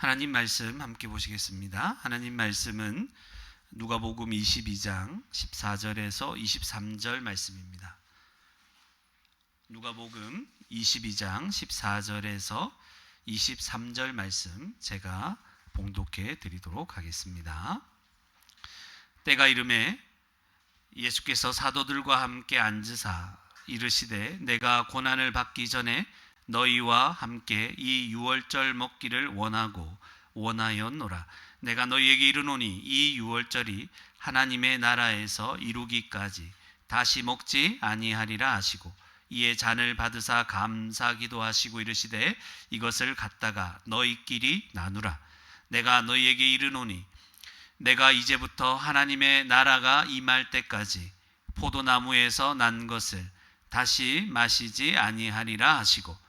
하나님 말씀 함께 보시겠습니다. 하나님 말씀은 누가복음 22장 14절에서 23절 말씀입니다. 누가복음 22장 14절에서 23절 말씀 제가 봉독해 드리도록 하겠습니다. 때가 이르매 예수께서 사도들과 함께 앉으사 이르시되 내가 고난을 받기 전에 너희와 함께 이 유월절 먹기를 원하였노라. 내가 너희에게 이르노니 이 유월절이 하나님의 나라에서 이루기까지 다시 먹지 아니하리라 하시고 이에 잔을 받으사 감사기도 하시고 이르시되 이것을 갖다가 너희끼리 나누라. 내가 너희에게 이르노니 내가 이제부터 하나님의 나라가 임할 때까지 포도나무에서 난 것을 다시 마시지 아니하리라 하시고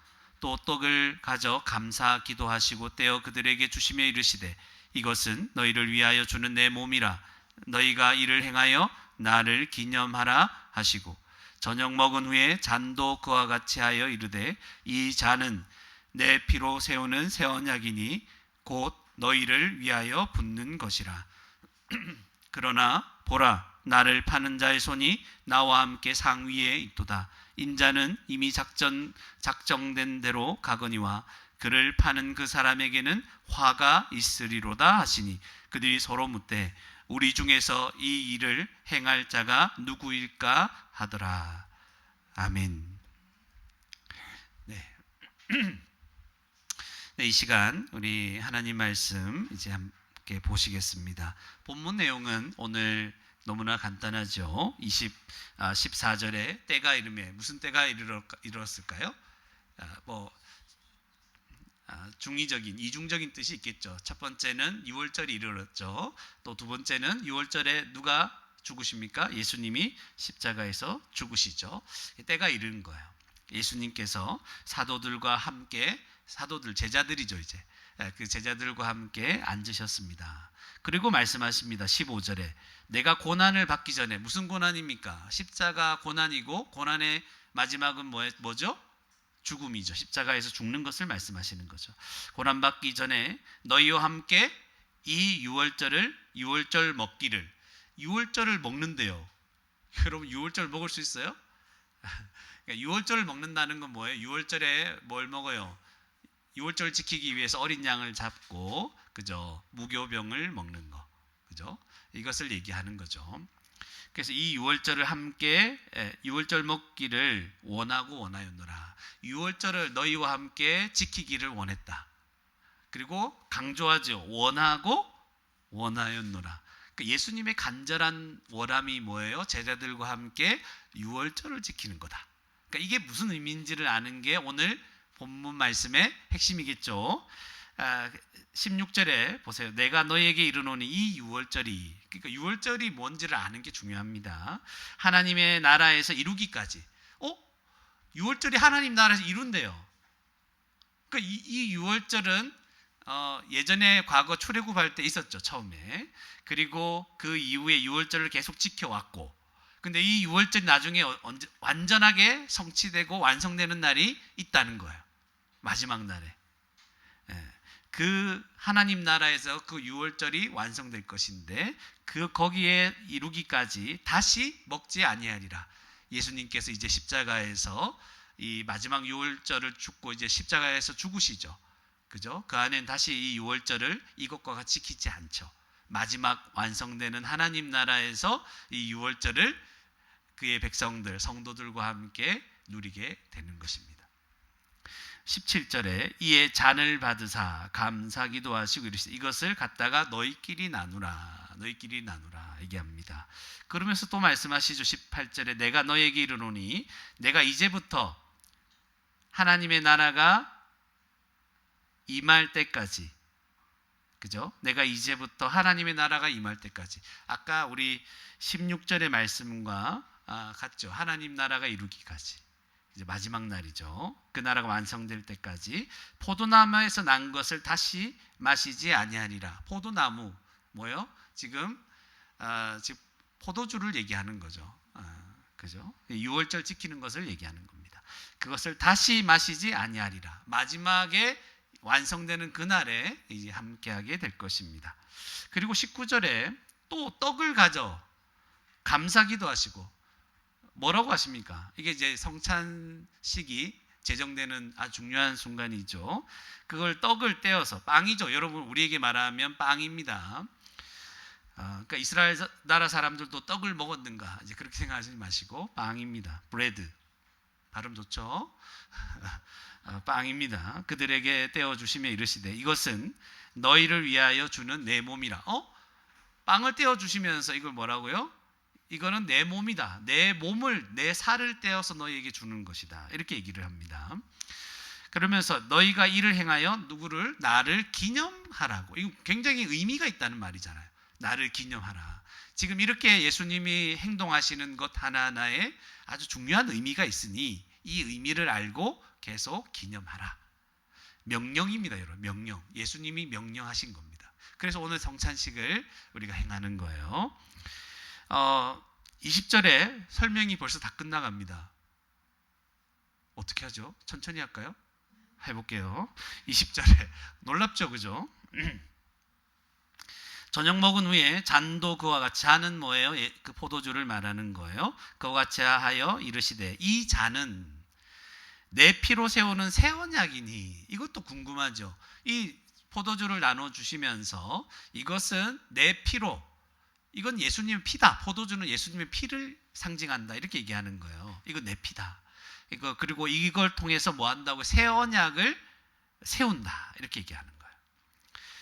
또 떡을 가져 감사 기도하시고 떼어 그들에게 주시며 이르시되 이것은 너희를 위하여 주는 내 몸이라. 너희가 이를 행하여 나를 기념하라 하시고 저녁 먹은 후에 잔도 그와 같이 하여 이르되 이 잔은 내 피로 세우는 새 언약이니 곧 너희를 위하여 붓는 것이라. 그러나 보라, 나를 파는 자의 손이 나와 함께 상위에 있도다. 인자는 이미 작정된 대로 가거니와 그를 파는 그 사람에게는 화가 있으리로다 하시니 그들이 서로 묻되 우리 중에서 이 일을 행할 자가 누구일까 하더라. 아멘. 네. 네, 이 시간 우리 하나님 말씀 이제 함께 보시겠습니다. 본문 내용은 오늘 너무나 간단하죠. 14절에 때가 이르매 무슨 때가 이르렀을까요? 중의적인 이중적인 뜻이 있겠죠. 첫 번째는 유월절이 이르렀죠. 또 두 번째는 유월절에 누가 죽으십니까? 예수님이 십자가에서 죽으시죠. 때가 이른 거예요. 예수님께서 사도들과 함께 제자들이죠. 이제 그 제자들과 함께 앉으셨습니다. 그리고 말씀하십니다. 15절에 내가 고난을 받기 전에, 무슨 고난입니까? 십자가 고난이고 고난의 마지막은 뭐죠? 죽음이죠. 십자가에서 죽는 것을 말씀하시는 거죠. 고난 받기 전에 너희와 함께 이 유월절 먹기를. 유월절을 먹는데요. 여러분 유월절 먹을 수 있어요? 유월절을 먹는다는 건 뭐예요? 유월절에 뭘 먹어요? 유월절 지키기 위해서 어린 양을 잡고, 그죠? 무교병을 먹는 거, 그죠? 이것을 얘기하는 거죠. 그래서 이 유월절을 함께 유월절 먹기를 원하였노라. 유월절을 너희와 함께 지키기를 원했다. 그리고 강조하죠. 원하였노라. 그러니까 예수님의 간절한 원함이 뭐예요? 제자들과 함께 유월절을 지키는 거다. 그러니까 이게 무슨 의미인지를 아는 게 오늘 본문 말씀의 핵심이겠죠. 16절에 보세요. 내가 너희에게 이르노니 이 유월절이, 그러니까 유월절이 뭔지를 아는 게 중요합니다. 하나님의 나라에서 이루기까지. 유월절이 하나님 나라에서 이룬대요. 그러니까 이 유월절은 예전에 과거 출애굽할 때 있었죠. 처음에. 그리고 그 이후에 유월절을 계속 지켜왔고, 근데 이 유월절이 나중에 완전하게 성취되고 완성되는 날이 있다는 거예요. 마지막 날에. 그 하나님 나라에서 그 유월절이 완성될 것인데 거기에 이루기까지 다시 먹지 아니하리라. 예수님께서 이제 십자가에서 이 마지막 유월절을 죽고 이제 십자가에서 죽으시죠. 그죠? 그 안엔 다시 이 유월절을 이것과 같이 지키지 않죠. 마지막 완성되는 하나님 나라에서 이 유월절을 그의 백성들, 성도들과 함께 누리게 되는 것입니다. 17절에 이에 잔을 받으사 감사기도 하시고 이르시되 이것을 갖다가 너희끼리 나누라 얘기합니다. 그러면서 또 말씀하시죠. 18절에 내가 너희에게 이르노니 내가 이제부터 하나님의 나라가 임할 때까지, 그죠? 내가 이제부터 하나님의 나라가 임할 때까지. 아까 우리 16절의 말씀과 같죠. 하나님 나라가 이루기까지. 이제 마지막 날이죠. 그 나라가 완성될 때까지 포도나무에서 난 것을 다시 마시지 아니하리라. 포도나무 뭐요? 지금 포도주를 얘기하는 거죠. 그죠? 유월절 지키는 것을 얘기하는 겁니다. 그것을 다시 마시지 아니하리라. 마지막에 완성되는 그날에 이제 함께하게 될 것입니다. 그리고 19절에 또 떡을 가져 감사기도 하시고 뭐라고 하십니까? 이게 이제 성찬식이 제정되는 아주 중요한 순간이죠. 그걸 떡을 떼어서 빵이죠. 여러분 우리에게 말하면 빵입니다. 그러니까 이스라엘 나라 사람들도 떡을 먹었는가 이제 그렇게 생각하지 마시고 빵입니다. 브레드 발음 좋죠? 빵입니다. 그들에게 떼어 주시며 이르시되 이것은 너희를 위하여 주는 내 몸이라. 빵을 떼어 주시면서 이걸 뭐라고요? 이거는 내 몸이다. 내 몸을 내 살을 떼어서 너희에게 주는 것이다. 이렇게 얘기를 합니다. 그러면서 너희가 이를 행하여 누구를? 나를 기념하라고. 이거 굉장히 의미가 있다는 말이잖아요. 나를 기념하라. 지금 이렇게 예수님이 행동하시는 것 하나하나에 아주 중요한 의미가 있으니 이 의미를 알고 계속 기념하라. 명령입니다, 여러분. 명령. 예수님이 명령하신 겁니다. 그래서 오늘 성찬식을 우리가 행하는 거예요. 20절에 설명이 벌써 다 끝나갑니다. 어떻게 하죠? 천천히 할까요? 해볼게요. 20절에 놀랍죠, 그죠? 저녁 먹은 후에 잔도 그와 같이 잔은 뭐예요? 그 포도주를 말하는 거예요. 그와 같이 하여 이르시되 이 잔은 내 피로 세우는 새 언약이니. 이것도 궁금하죠. 이 포도주를 나눠주시면서 이것은 내 피로, 이건 예수님의 피다. 포도주는 예수님의 피를 상징한다. 이렇게 얘기하는 거예요. 이거 내 피다. 그리고 이걸 통해서 뭐 한다고? 새 언약을 세운다. 이렇게 얘기하는 거예요.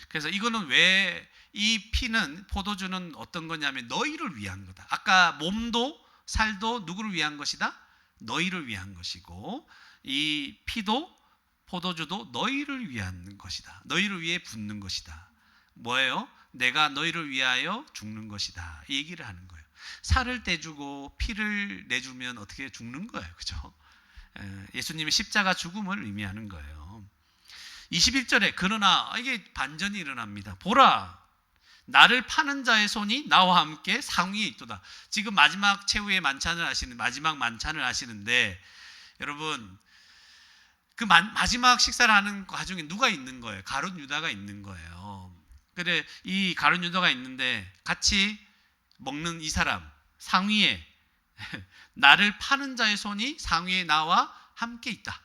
그래서 이거는 왜 이 피는, 포도주는 어떤 거냐면 너희를 위한 거다. 아까 몸도 살도 누구를 위한 것이다? 너희를 위한 것이고, 이 피도 포도주도 너희를 위한 것이다. 너희를 위해 붓는 것이다. 뭐예요? 내가 너희를 위하여 죽는 것이다. 이 얘기를 하는 거예요. 살을 떼주고 피를 내주면 어떻게 죽는 거예요. 그죠? 예수님의 십자가 죽음을 의미하는 거예요. 21절에 그러나 이게 반전이 일어납니다. 보라, 나를 파는 자의 손이 나와 함께 상위에 있도다. 지금 마지막 최후의 만찬을 하시는, 마지막 만찬을 하시는데, 여러분 그 마지막 식사를 하는 가중에 누가 있는 거예요? 가룟 유다가 있는 거예요. 그래, 이 가룟 유다가 있는데 같이 먹는 이 사람 상위에 나를 파는 자의 손이 상위에 나와 함께 있다.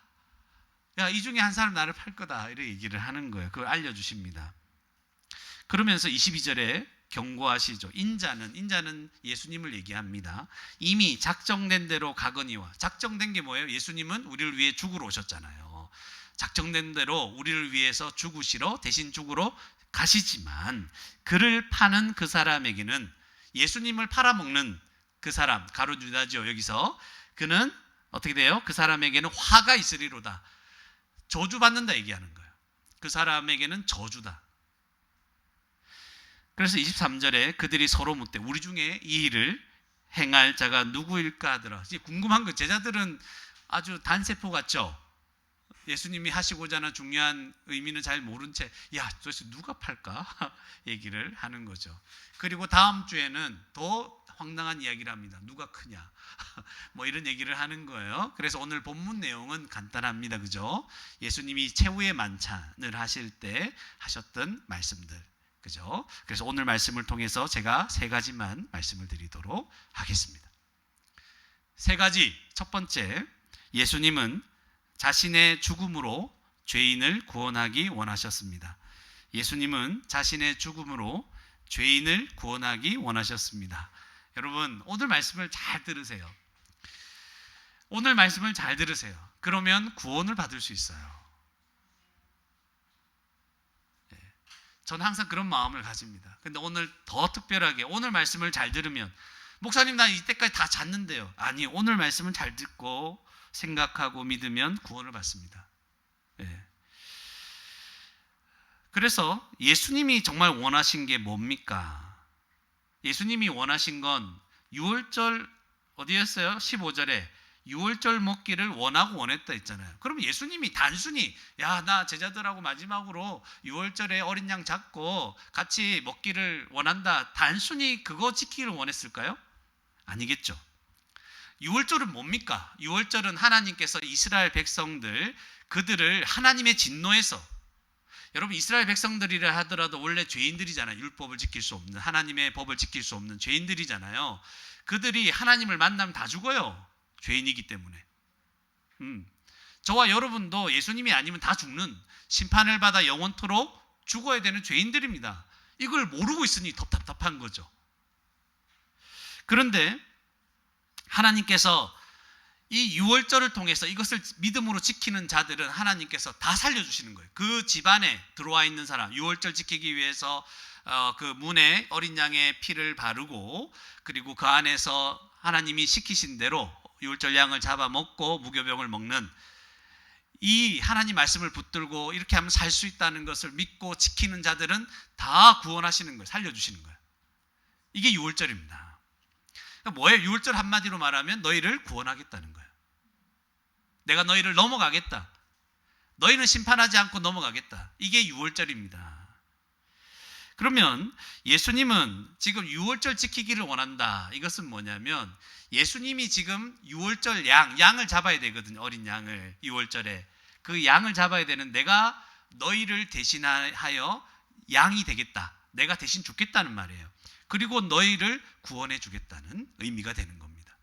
야, 이 중에 한 사람 나를 팔 거다. 이렇게 얘기를 하는 거예요. 그걸 알려주십니다. 그러면서 22절에 경고하시죠. 인자는 예수님을 얘기합니다. 이미 작정된 대로 가거니와. 작정된 게 뭐예요? 예수님은 우리를 위해 죽으러 오셨잖아요. 작정된 대로 우리를 위해서 죽으시러 대신 죽으러 가시지만, 그를 파는 그 사람에게는, 예수님을 팔아먹는 그 사람, 가룟 유다죠. 여기서 그는 어떻게 돼요? 그 사람에게는 화가 있으리로다. 저주받는다 얘기하는 거예요. 그 사람에게는 저주다. 그래서 23절에 그들이 서로 묻되 우리 중에 이 일을 행할 자가 누구일까 하더라. 이제 궁금한 거, 제자들은 아주 단세포 같죠? 예수님이 하시고자 하는 중요한 의미는 잘 모른 채, 야, 도대체 누가 팔까? 얘기를 하는 거죠. 그리고 다음 주에는 더 황당한 이야기를 합니다. 누가 크냐? 뭐 이런 얘기를 하는 거예요. 그래서 오늘 본문 내용은 간단합니다. 그죠? 예수님이 최후의 만찬을 하실 때 하셨던 말씀들. 그죠? 그래서 오늘 말씀을 통해서 제가 세 가지만 말씀을 드리도록 하겠습니다. 세 가지. 첫 번째, 예수님은 자신의 죽음으로 죄인을 구원하기 원하셨습니다. 예수님은 자신의 죽음으로 죄인을 구원하기 원하셨습니다. 여러분, 오늘 말씀을 잘 들으세요. 오늘 말씀을 잘 들으세요. 그러면 구원을 받을 수 있어요. 저는 항상 그런 마음을 가집니다. 근데 오늘 더 특별하게 오늘 말씀을 잘 들으면, 목사님 나 이때까지 다 잤는데요. 아니, 오늘 말씀을 잘 듣고 생각하고 믿으면 구원을 받습니다. 그래서 예수님이 정말 원하신 게 뭡니까? 예수님이 원하신 건 유월절 어디였어요? 15절에 유월절 먹기를 원하고 원했다 했잖아요. 그럼 예수님이 단순히 야, 나 제자들하고 마지막으로 유월절에 어린 양 잡고 같이 먹기를 원한다, 단순히 그거 지키기를 원했을까요? 아니겠죠. 유월절은 뭡니까? 유월절은 하나님께서 이스라엘 백성들, 그들을 하나님의 진노에서, 여러분 이스라엘 백성들이라 하더라도 원래 죄인들이잖아요. 율법을 지킬 수 없는, 하나님의 법을 지킬 수 없는 죄인들이잖아요. 그들이 하나님을 만나면 다 죽어요. 죄인이기 때문에. 저와 여러분도 예수님이 아니면 다 죽는, 심판을 받아 영원토록 죽어야 되는 죄인들입니다. 이걸 모르고 있으니 더 답답한 거죠. 그런데 하나님께서 이 유월절을 통해서 이것을 믿음으로 지키는 자들은 하나님께서 다 살려주시는 거예요. 그 집안에 들어와 있는 사람, 유월절 지키기 위해서 그 문에 어린 양의 피를 바르고, 그리고 그 안에서 하나님이 시키신 대로 유월절 양을 잡아먹고 무교병을 먹는, 이 하나님 말씀을 붙들고 이렇게 하면 살 수 있다는 것을 믿고 지키는 자들은 다 구원하시는 거예요. 살려주시는 거예요. 이게 유월절입니다. 그러니까 뭐예요? 유월절 한마디로 말하면 너희를 구원하겠다는 거예요. 내가 너희를 넘어가겠다. 너희는 심판하지 않고 넘어가겠다. 이게 유월절입니다. 그러면 예수님은 지금 유월절 지키기를 원한다. 이것은 뭐냐면 예수님이 지금 유월절 양을 잡아야 되거든요. 어린 양을 유월절에. 그 양을 잡아야 되는, 내가 너희를 대신하여 양이 되겠다. 내가 대신 죽겠다는 말이에요. 그리고 너희를 구원해 주겠다는 의미가 되는 겁니다.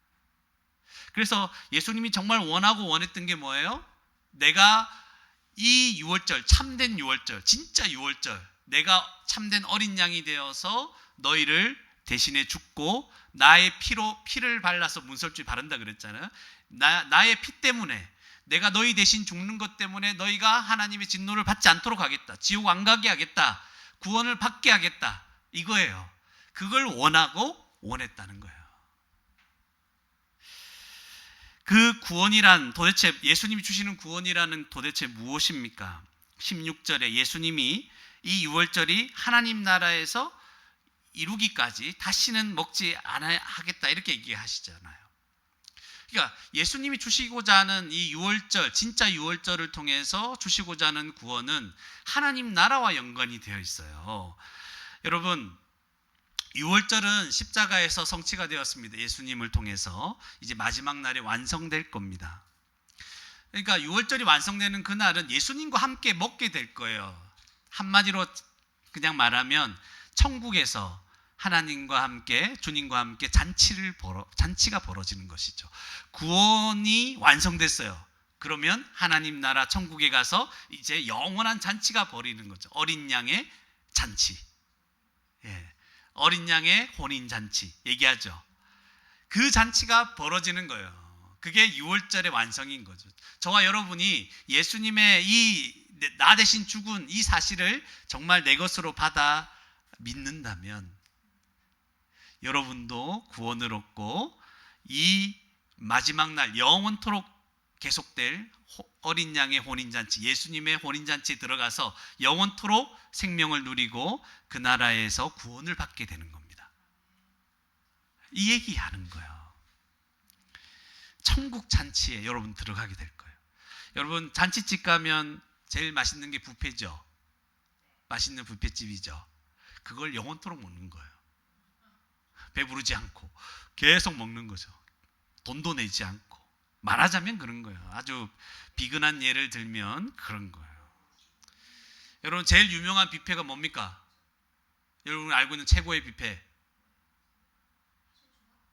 그래서 예수님이 정말 원하고 원했던 게 뭐예요? 내가 이 유월절, 참된 유월절, 진짜 유월절, 내가 참된 어린 양이 되어서 너희를 대신해 죽고 나의 피를 발라서 문설주에 바른다 그랬잖아요. 나의 피 때문에, 내가 너희 대신 죽는 것 때문에 너희가 하나님의 진노를 받지 않도록 하겠다. 지옥 안 가게 하겠다. 구원을 받게 하겠다. 이거예요. 그걸 원하고 원했다는 거예요. 그 구원이란 도대체, 예수님이 주시는 구원이라는 도대체 무엇입니까? 16절에 예수님이 이 유월절이 하나님 나라에서 이루기까지 다시는 먹지 않아야 하겠다, 이렇게 얘기하시잖아요. 그러니까 예수님이 주시고자 하는 이 유월절, 진짜 유월절을 통해서 주시고자 하는 구원은 하나님 나라와 연관이 되어 있어요. 여러분, 유월절은 십자가에서 성취가 되었습니다. 예수님을 통해서 이제 마지막 날에 완성될 겁니다. 그러니까 유월절이 완성되는 그날은 예수님과 함께 먹게 될 거예요. 한마디로 그냥 말하면 천국에서 하나님과 함께, 주님과 함께 잔치가 벌어지는 것이죠. 구원이 완성됐어요. 그러면 하나님 나라 천국에 가서 이제 영원한 잔치가 벌이는 거죠. 어린 양의 잔치. 예. 어린 양의 혼인 잔치 얘기하죠. 그 잔치가 벌어지는 거예요. 그게 유월절의 완성인 거죠. 저와 여러분이 예수님의 이 나 대신 죽은 이 사실을 정말 내 것으로 받아 믿는다면 여러분도 구원을 얻고 이 마지막 날 영원토록 계속될 어린 양의 혼인잔치, 예수님의 혼인잔치에 들어가서 영원토록 생명을 누리고 그 나라에서 구원을 받게 되는 겁니다. 이 얘기하는 거예요. 천국 잔치에 여러분 들어가게 될 거예요. 여러분 잔치집 가면 제일 맛있는 게 뷔페죠. 맛있는 뷔페집이죠. 그걸 영원토록 먹는 거예요. 배부르지 않고 계속 먹는 거죠. 돈도 내지 않고. 말하자면 그런 거예요. 아주 비근한 예를 들면 그런 거예요. 여러분 제일 유명한 뷔페가 뭡니까? 여러분 알고 있는 최고의 뷔페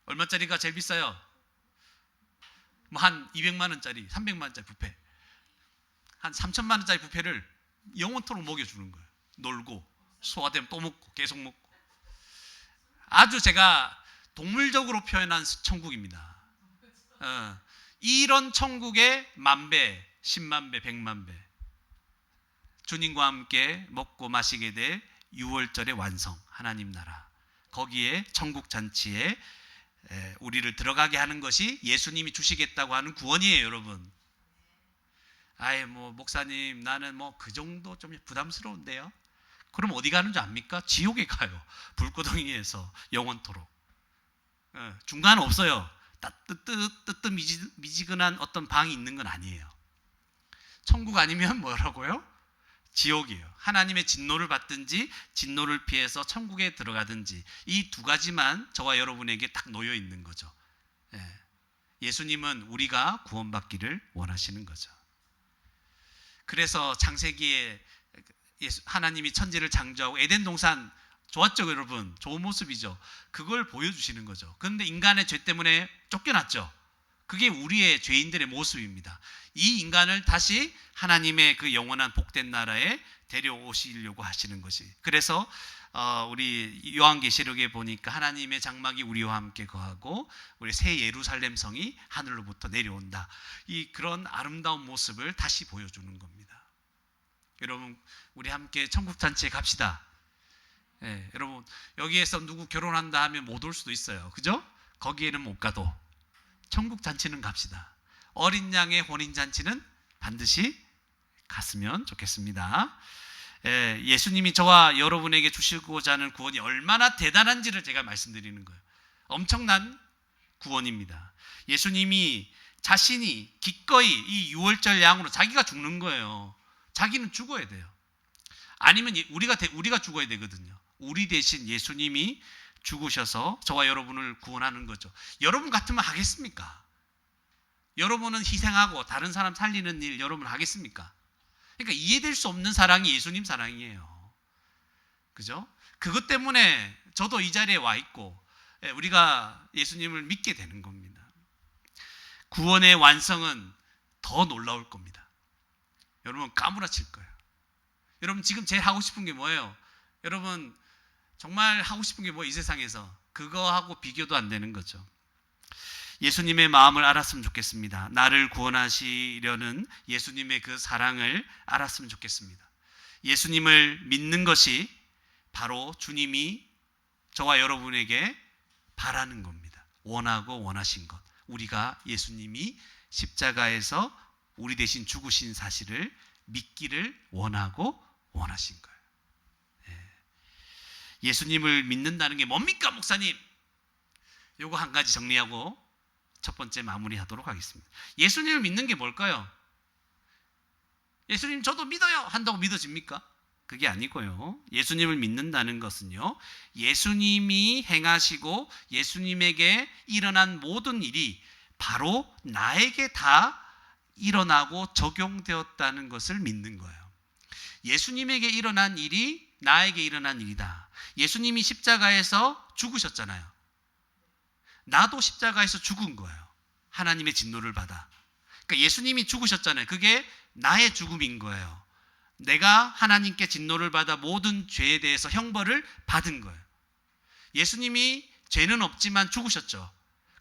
얼마짜리가 제일 비싸요? 뭐 한 200만 원짜리, 300만 원짜리 뷔페, 한 3천만 원짜리 뷔페를 영원토록 먹여주는 거예요. 놀고 소화되면 또 먹고 계속 먹고. 아주 제가 동물적으로 표현한 천국입니다. 이런 천국의 만배, 10만 배, 100만 배 주님과 함께 먹고 마시게 될 유월절의 완성, 하나님 나라, 거기에 천국 잔치에 우리를 들어가게 하는 것이 예수님이 주시겠다고 하는 구원이에요. 여러분, 아예 뭐 목사님 나는 뭐 그 정도 좀 부담스러운데요. 그럼 어디 가는 줄 압니까? 지옥에 가요. 불구덩이에서 영원토록. 중간 없어요. 뜨뜻미지근한 어떤 방이 있는 건 아니에요. 천국 아니면 뭐라고요? 지옥이에요. 하나님의 진노를 받든지 진노를 피해서 천국에 들어가든지, 이 두 가지만 저와 여러분에게 딱 놓여 있는 거죠. 예수님은 우리가 구원받기를 원하시는 거죠. 그래서 창세기에 하나님이 천지를 창조하고 에덴 동산 좋았죠, 여러분? 좋은 모습이죠. 그걸 보여주시는 거죠. 그런데 인간의 죄 때문에 쫓겨났죠. 그게 우리의 죄인들의 모습입니다. 이 인간을 다시 하나님의 그 영원한 복된 나라에 데려오시려고 하시는 것이. 그래서 우리 요한계시록에 보니까 하나님의 장막이 우리와 함께 거하고 우리 새 예루살렘 성이 하늘로부터 내려온다. 이 그런 아름다운 모습을 다시 보여주는 겁니다. 여러분, 우리 함께 천국 잔치에 갑시다. 예, 여러분, 여기에서 누구 결혼한다 하면 못 올 수도 있어요. 그죠? 거기에는 못 가도 천국 잔치는 갑시다. 어린 양의 혼인 잔치는 반드시 갔으면 좋겠습니다. 예수님이 저와 여러분에게 주시고자 하는 구원이 얼마나 대단한지를 제가 말씀드리는 거예요. 엄청난 구원입니다. 예수님이 자신이 기꺼이 이 유월절 양으로 자기가 죽는 거예요. 자기는 죽어야 돼요. 아니면 우리가 죽어야 되거든요. 우리 대신 예수님이 죽으셔서 저와 여러분을 구원하는 거죠. 여러분 같으면 하겠습니까? 여러분은 희생하고 다른 사람 살리는 일 여러분 하겠습니까? 그러니까 이해될 수 없는 사랑이 예수님 사랑이에요. 그죠? 그것 때문에 저도 이 자리에 와 있고 우리가 예수님을 믿게 되는 겁니다. 구원의 완성은 더 놀라울 겁니다. 여러분 까무라칠 거예요. 여러분 지금 제일 하고 싶은 게 뭐예요? 여러분 정말 하고 싶은 게 뭐 이 세상에서 그거하고 비교도 안 되는 거죠. 예수님의 마음을 알았으면 좋겠습니다. 나를 구원하시려는 예수님의 그 사랑을 알았으면 좋겠습니다. 예수님을 믿는 것이 바로 주님이 저와 여러분에게 바라는 겁니다. 원하고 원하신 것. 우리가 예수님이 십자가에서 우리 대신 죽으신 사실을 믿기를 원하고 원하신 거예요. 예수님을 믿는다는 게 뭡니까, 목사님? 요거 한 가지 정리하고 첫 번째 마무리하도록 하겠습니다. 예수님을 믿는 게 뭘까요? 예수님 저도 믿어요 한다고 믿어집니까? 그게 아니고요. 예수님을 믿는다는 것은요, 예수님이 행하시고 예수님에게 일어난 모든 일이 바로 나에게 다 일어나고 적용되었다는 것을 믿는 거예요. 예수님에게 일어난 일이 나에게 일어난 일이다. 예수님이 십자가에서 죽으셨잖아요. 나도 십자가에서 죽은 거예요. 하나님의 진노를 받아. 그러니까 예수님이 죽으셨잖아요. 그게 나의 죽음인 거예요. 내가 하나님께 진노를 받아 모든 죄에 대해서 형벌을 받은 거예요. 예수님이 죄는 없지만 죽으셨죠.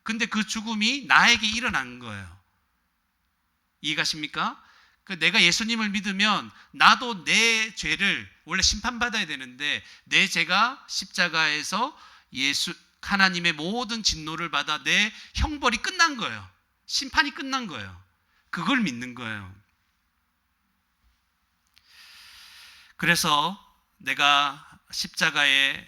근데 그 죽음이 나에게 일어난 거예요. 이해가십니까? 내가 예수님을 믿으면 나도 내 죄를 원래 심판받아야 되는데 내 죄가 십자가에서 하나님의 모든 진노를 받아 내 형벌이 끝난 거예요. 심판이 끝난 거예요. 그걸 믿는 거예요. 그래서 내가 십자가에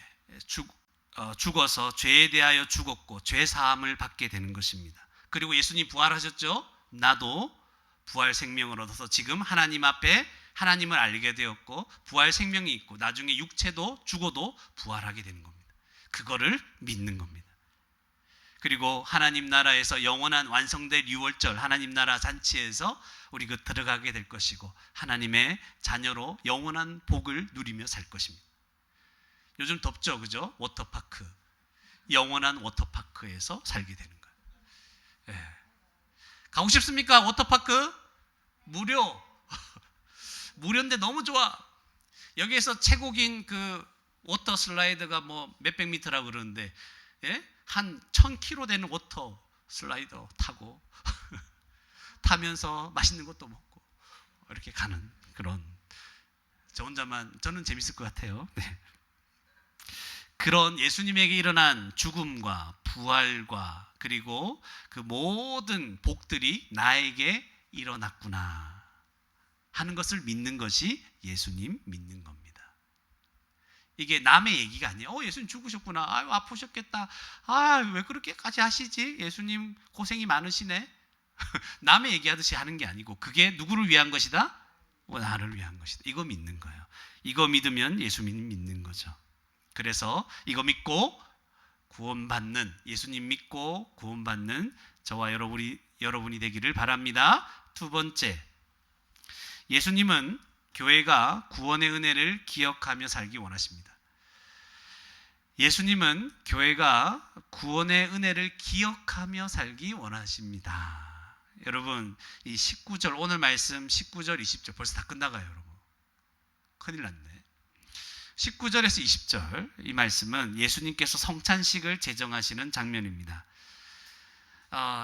죽어서 죄에 대하여 죽었고 죄 사함을 받게 되는 것입니다. 그리고 예수님 부활하셨죠? 나도 부활 생명을 얻어서 지금 하나님 앞에 하나님을 알게 되었고 부활 생명이 있고 나중에 육체도 죽어도 부활하게 되는 겁니다. 그거를 믿는 겁니다. 그리고 하나님 나라에서 영원한 완성될 유월절 하나님 나라 잔치에서 우리가 들어가게 될 것이고 하나님의 자녀로 영원한 복을 누리며 살 것입니다. 요즘 덥죠, 그죠? 워터파크, 영원한 워터파크에서 살게 되는 거예요. 네. 가고 싶습니까? 워터파크? 무료. 무료인데 너무 좋아. 여기에서 최고 긴 그 워터 슬라이드가 뭐 몇백 미터라고 그러는데, 예? 한 1000km 되는 워터 슬라이더 타고 타면서 맛있는 것도 먹고 이렇게 가는 그런, 저는 재밌을 것 같아요. 네. 그런 예수님에게 일어난 죽음과 부활과 그리고 그 모든 복들이 나에게 일어났구나 하는 것을 믿는 것이 예수님 믿는 겁니다. 이게 남의 얘기가 아니에요. 예수님 죽으셨구나. 아유, 아프셨겠다. 왜 그렇게까지 하시지? 예수님 고생이 많으시네. 남의 얘기하듯이 하는 게 아니고 그게 누구를 위한 것이다? 나를 위한 것이다. 이거 믿는 거예요. 이거 믿으면 예수님 믿는 거죠. 그래서 이거 믿고 구원받는, 예수님 믿고 구원받는 저와 여러분이 되기를 바랍니다. 두 번째, 예수님은 교회가 구원의 은혜를 기억하며 살기 원하십니다. 예수님은 교회가 구원의 은혜를 기억하며 살기 원하십니다. 여러분, 이 19절, 오늘 말씀 19절, 20절 벌써 다 끝나가요, 여러분. 큰일 났네. 19절에서 20절 이 말씀은 예수님께서 성찬식을 제정하시는 장면입니다.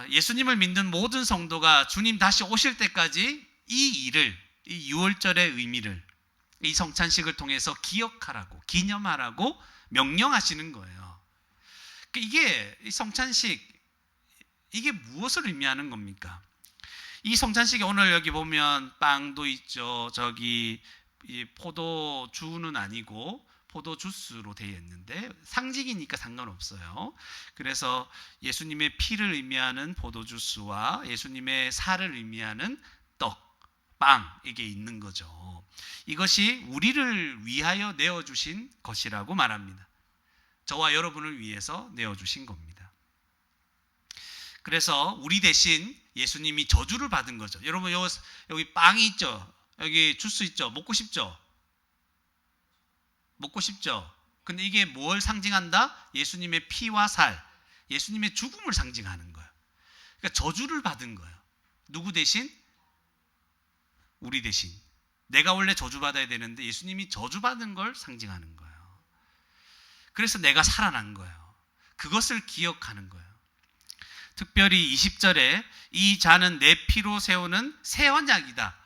예수님을 믿는 모든 성도가 주님 다시 오실 때까지 이 일을, 이 6월절의 의미를 이 성찬식을 통해서 기억하라고, 기념하라고 명령하시는 거예요. 이게 이 성찬식, 이게 무엇을 의미하는 겁니까? 이 성찬식에 오늘 여기 보면 빵도 있죠. 저기 포도주는 아니고 포도주스로 되어 있는데 상징이니까 상관없어요. 그래서 예수님의 피를 의미하는 포도주스와 예수님의 살을 의미하는 떡, 빵, 이게 있는 거죠. 이것이 우리를 위하여 내어주신 것이라고 말합니다. 저와 여러분을 위해서 내어주신 겁니다. 그래서 우리 대신 예수님이 저주를 받은 거죠. 여러분, 여기 빵이 있죠? 여기 주스 있죠? 먹고 싶죠? 먹고 싶죠? 근데 이게 뭘 상징한다? 예수님의 피와 살, 예수님의 죽음을 상징하는 거예요. 그러니까 저주를 받은 거예요. 누구 대신? 우리 대신. 내가 원래 저주받아야 되는데 예수님이 저주받은 걸 상징하는 거예요. 그래서 내가 살아난 거예요. 그것을 기억하는 거예요. 특별히 20절에 이 잔은 내 피로 세우는 새 언약이다.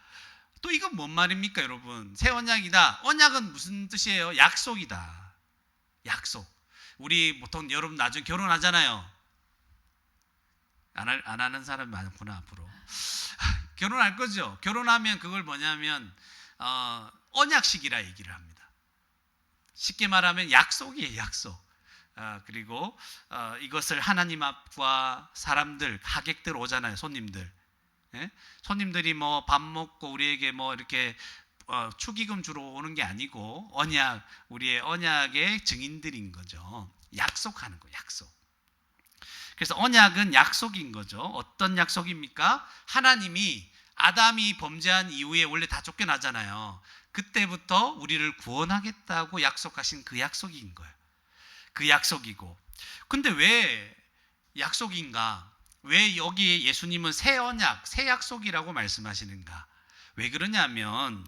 또 이건 뭔 말입니까, 여러분? 새 언약이다. 언약은 무슨 뜻이에요? 약속이다. 약속. 우리 보통 여러분 나중에 결혼하잖아요. 안 하는 사람이 많구나, 앞으로. 결혼할 거죠. 결혼하면 그걸 뭐냐면 언약식이라 얘기를 합니다. 쉽게 말하면 약속이에요, 약속. 그리고 이것을 하나님 앞과 사람들, 하객들 오잖아요, 손님들. 예? 손님들이 뭐 밥 먹고 우리에게 뭐 이렇게 축의금 주러 오는 게 아니고 언약, 우리의 언약의 증인들인 거죠. 약속하는 거, 약속. 그래서 언약은 약속인 거죠. 어떤 약속입니까? 하나님이 아담이 범죄한 이후에 원래 다 쫓겨나잖아요. 그때부터 우리를 구원하겠다고 약속하신 그 약속인 거예요. 그 약속이고. 근데 왜 약속인가? 왜 여기 예수님은 새 언약, 새 약속이라고 말씀하시는가? 왜 그러냐면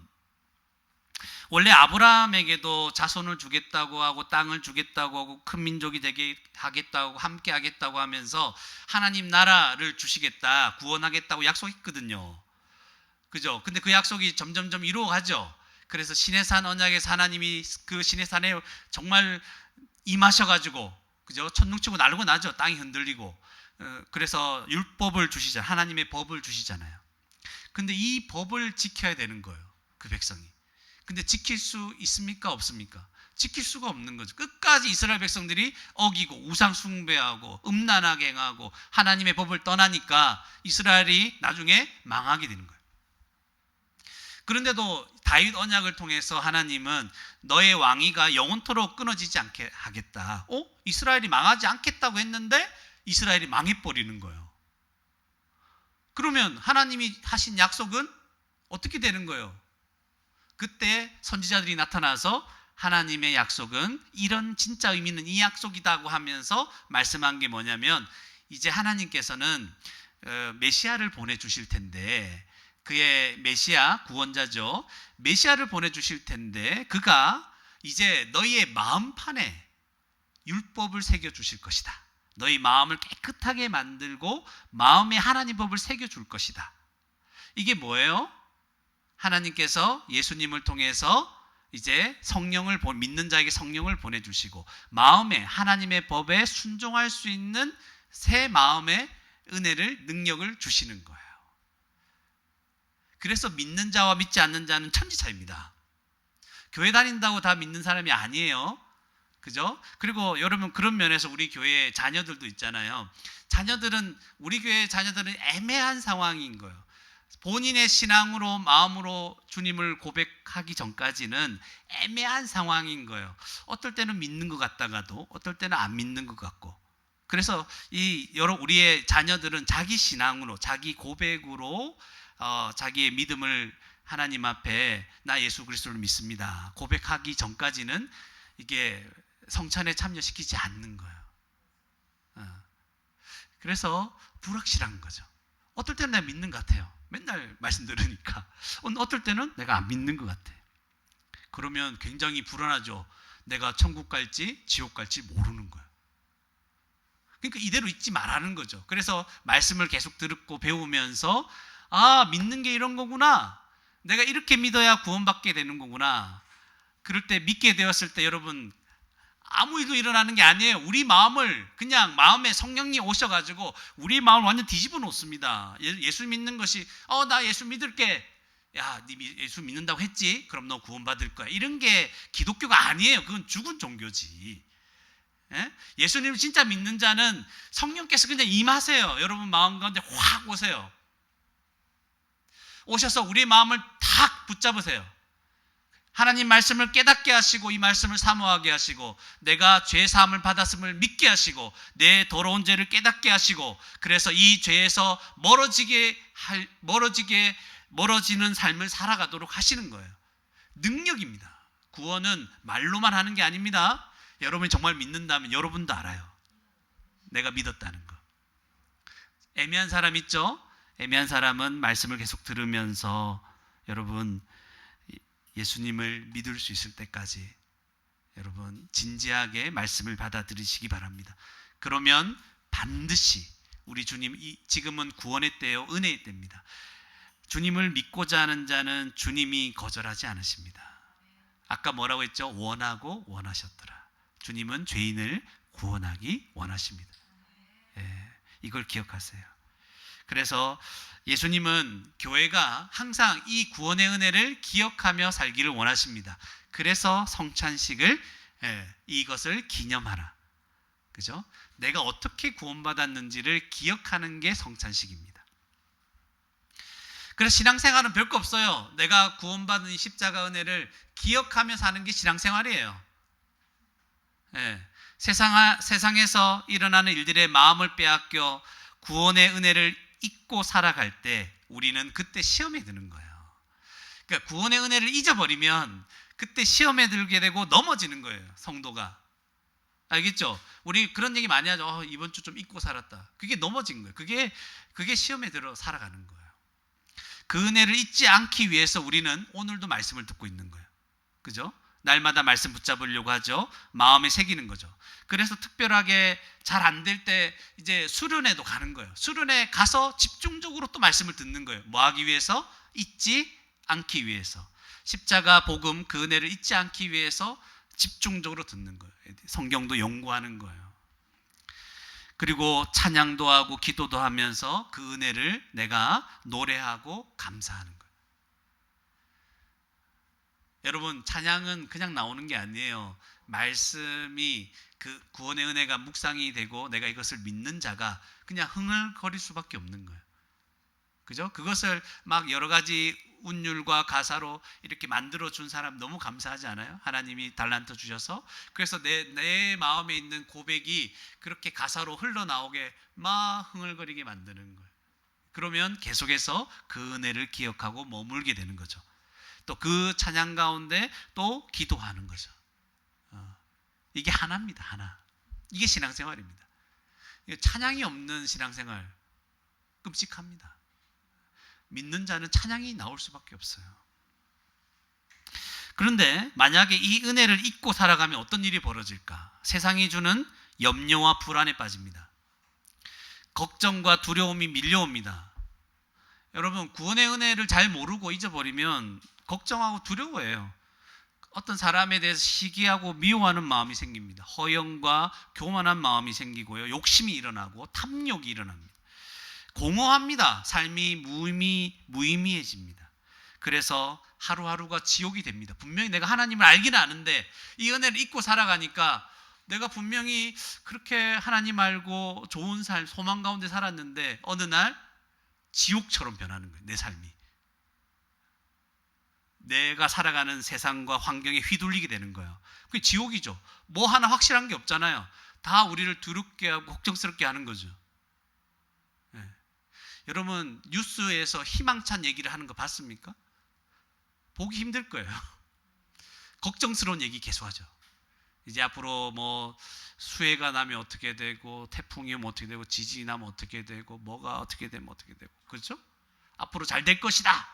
원래 아브라함에게도 자손을 주겠다고 하고 땅을 주겠다고 하고 큰 민족이 되게 하겠다고 함께 하겠다고 하면서 하나님 나라를 주시겠다, 구원하겠다고 약속했거든요. 그죠? 근데 그 약속이 점점점 이루어가죠. 그래서 시내산 언약에서 하나님이 그 시내산에 정말 임하셔가지고, 그죠? 천둥치고 난리가 나죠. 땅이 흔들리고. 그래서 율법을 주시잖아요. 하나님의 법을 주시잖아요. 근데 이 법을 지켜야 되는 거예요, 그 백성이. 근데 지킬 수 있습니까? 없습니까? 지킬 수가 없는 거죠. 끝까지 이스라엘 백성들이 어기고 우상 숭배하고 음란하게 행하고 하나님의 법을 떠나니까 이스라엘이 나중에 망하게 되는 거예요. 그런데도 다윗 언약을 통해서 하나님은 너의 왕위가 영원토록 끊어지지 않게 하겠다. 이스라엘이 망하지 않겠다고 했는데 이스라엘이 망해버리는 거예요. 그러면 하나님이 하신 약속은 어떻게 되는 거예요? 그때 선지자들이 나타나서 하나님의 약속은 이런 진짜 의미는 이 약속이다고 하면서 말씀한 게 뭐냐면 이제 하나님께서는 메시아를 보내주실 텐데, 그의 메시아 구원자죠. 메시아를 보내주실 텐데 그가 이제 너희의 마음판에 율법을 새겨주실 것이다. 너희 마음을 깨끗하게 만들고 마음에 하나님 법을 새겨줄 것이다. 이게 뭐예요? 하나님께서 예수님을 통해서 이제 성령을 믿는 자에게 성령을 보내주시고 마음에 하나님의 법에 순종할 수 있는 새 마음의 은혜를, 능력을 주시는 거예요. 그래서 믿는 자와 믿지 않는 자는 천지 차이입니다. 교회 다닌다고 다 믿는 사람이 아니에요. 그죠? 그리고 여러분, 그런 면에서 우리 교회 자녀들도 있잖아요. 우리 교회 자녀들은 애매한 상황인 거예요. 본인의 신앙으로, 마음으로 주님을 고백하기 전까지는 애매한 상황인 거예요. 어떨 때는 믿는 것 같다가도 어떨 때는 안 믿는 것 같고. 그래서 우리의 자녀들은 자기 신앙으로, 자기 고백으로 자기의 믿음을 하나님 앞에 나 예수 그리스도를 믿습니다 고백하기 전까지는 이게 성찬에 참여시키지 않는 거예요. 그래서 불확실한 거죠. 어떨 때는 내가 믿는 것 같아요. 맨날 말씀 들으니까. 어떨 때는 내가 안 믿는 것 같아. 그러면 굉장히 불안하죠. 내가 천국 갈지 지옥 갈지 모르는 거예요. 그러니까 이대로 잊지 말라는 거죠. 그래서 말씀을 계속 듣고 배우면서 믿는 게 이런 거구나. 내가 이렇게 믿어야 구원받게 되는 거구나. 그럴 때 믿게 되었을 때 여러분 아무 일도 일어나는 게 아니에요. 우리 마음을 그냥 마음에 성령이 오셔가지고 우리 마음을 완전 뒤집어 놓습니다. 예수 믿는 것이 나 예수 믿을게. 야, 네 예수 믿는다고 했지? 그럼 너 구원받을 거야. 이런 게 기독교가 아니에요. 그건 죽은 종교지. 예수님을 진짜 믿는 자는 성령께서 그냥 임하세요. 여러분 마음 가운데 확 오세요. 오셔서 우리 마음을 탁 붙잡으세요. 하나님 말씀을 깨닫게 하시고 이 말씀을 사모하게 하시고 내가 죄 사함을 받았음을 믿게 하시고 내 더러운 죄를 깨닫게 하시고 그래서 이 죄에서 멀어지는 삶을 살아가도록 하시는 거예요. 능력입니다. 구원은 말로만 하는 게 아닙니다. 여러분이 정말 믿는다면 여러분도 알아요. 내가 믿었다는 거. 애매한 사람 있죠? 애매한 사람은 말씀을 계속 들으면서 여러분 예수님을 믿을 수 있을 때까지 여러분 진지하게 말씀을 받아들이시기 바랍니다. 그러면 반드시 우리 주님 지금은 구원의 때요 은혜의 때입니다. 주님을 믿고자 하는 자는 주님이 거절하지 않으십니다. 아까 뭐라고 했죠? 원하고 원하셨더라. 주님은 죄인을 구원하기 원하십니다. 이걸 기억하세요. 그래서 예수님은 교회가 항상 이 구원의 은혜를 기억하며 살기를 원하십니다. 그래서 성찬식을 이것을 기념하라. 그죠? 내가 어떻게 구원받았는지를 기억하는 게 성찬식입니다. 그래서 신앙생활은 별거 없어요. 내가 구원받은 이 십자가 은혜를 기억하며 사는 게 신앙생활이에요. 세상에서 일어나는 일들의 마음을 빼앗겨 구원의 은혜를 잊고 살아갈 때 우리는 그때 시험에 드는 거예요. 그러니까 구원의 은혜를 잊어버리면 그때 시험에 들게 되고 넘어지는 거예요. 성도가. 알겠죠? 우리 그런 얘기 많이 하죠. 이번 주 좀 잊고 살았다. 그게 넘어진 거예요. 그게 시험에 들어 살아가는 거예요. 그 은혜를 잊지 않기 위해서 우리는 오늘도 말씀을 듣고 있는 거예요. 그죠? 날마다 말씀 붙잡으려고 하죠. 마음에 새기는 거죠. 그래서 특별하게 잘 안 될 때 이제 수련회도 가는 거예요. 수련회 가서 집중적으로 또 말씀을 듣는 거예요. 뭐 하기 위해서? 잊지 않기 위해서. 십자가 복음 그 은혜를 잊지 않기 위해서 집중적으로 듣는 거예요. 성경도 연구하는 거예요. 그리고 찬양도 하고 기도도 하면서 그 은혜를 내가 노래하고 감사하는 거예요. 여러분 찬양은 그냥 나오는 게 아니에요. 말씀이 그 구원의 은혜가 묵상이 되고 내가 이것을 믿는 자가 그냥 흥얼거릴 수밖에 없는 거예요. 그죠? 그것을 막 여러 가지 운율과 가사로 이렇게 만들어 준 사람 너무 감사하지 않아요? 하나님이 달란트 주셔서. 그래서 내 마음에 있는 고백이 그렇게 가사로 흘러나오게 막 흥얼거리게 만드는 거예요. 그러면 계속해서 그 은혜를 기억하고 머물게 되는 거죠. 또 그 찬양 가운데 또 기도하는 거죠. 이게 하나입니다. 하나. 이게 신앙생활입니다. 찬양이 없는 신앙생활 끔찍합니다. 믿는 자는 찬양이 나올 수밖에 없어요. 그런데 만약에 이 은혜를 잊고 살아가면 어떤 일이 벌어질까? 세상이 주는 염려와 불안에 빠집니다. 걱정과 두려움이 밀려옵니다. 여러분 구원의 은혜를 잘 모르고 잊어버리면 걱정하고 두려워해요. 어떤 사람에 대해서 시기하고 미워하는 마음이 생깁니다. 허영과 교만한 마음이 생기고요. 욕심이 일어나고 탐욕이 일어납니다. 공허합니다. 삶이 무의미해집니다. 그래서 하루하루가 지옥이 됩니다. 분명히 내가 하나님을 알기는 아는데 이 은혜를 잊고 살아가니까 내가 분명히 그렇게 하나님 알고 좋은 삶, 소망 가운데 살았는데 어느 날 지옥처럼 변하는 거예요. 내 삶이. 내가 살아가는 세상과 환경에 휘둘리게 되는 거예요. 그게 지옥이죠. 뭐 하나 확실한 게 없잖아요. 다 우리를 두렵게 하고 걱정스럽게 하는 거죠. 여러분 뉴스에서 희망찬 얘기를 하는 거 봤습니까? 보기 힘들 거예요. 걱정스러운 얘기 계속하죠. 이제 앞으로 뭐 수해가 나면 어떻게 되고, 태풍이 오면 어떻게 되고, 지진이 나면 어떻게 되고, 뭐가 어떻게 되면 어떻게 되고, 그렇죠? 앞으로 잘 될 것이다.